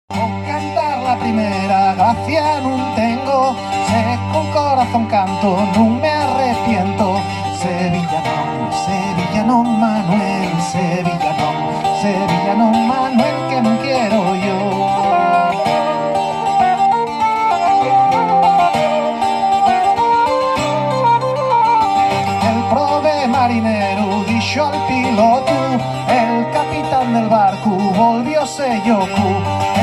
Con cantar la primera gracia non tengo, se con corazón canto non me arrepiento. Sevilla non Manuel, Sevilla non Manuel, que non quiero yo. El prove marinero dixo al piloto, el capitán del barco volvióse yoku.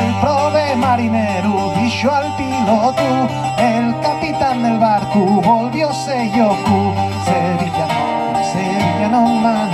El prove marinero dixo al piloto, el capitán del barco volvióse yoku. Sevilla non Manuel.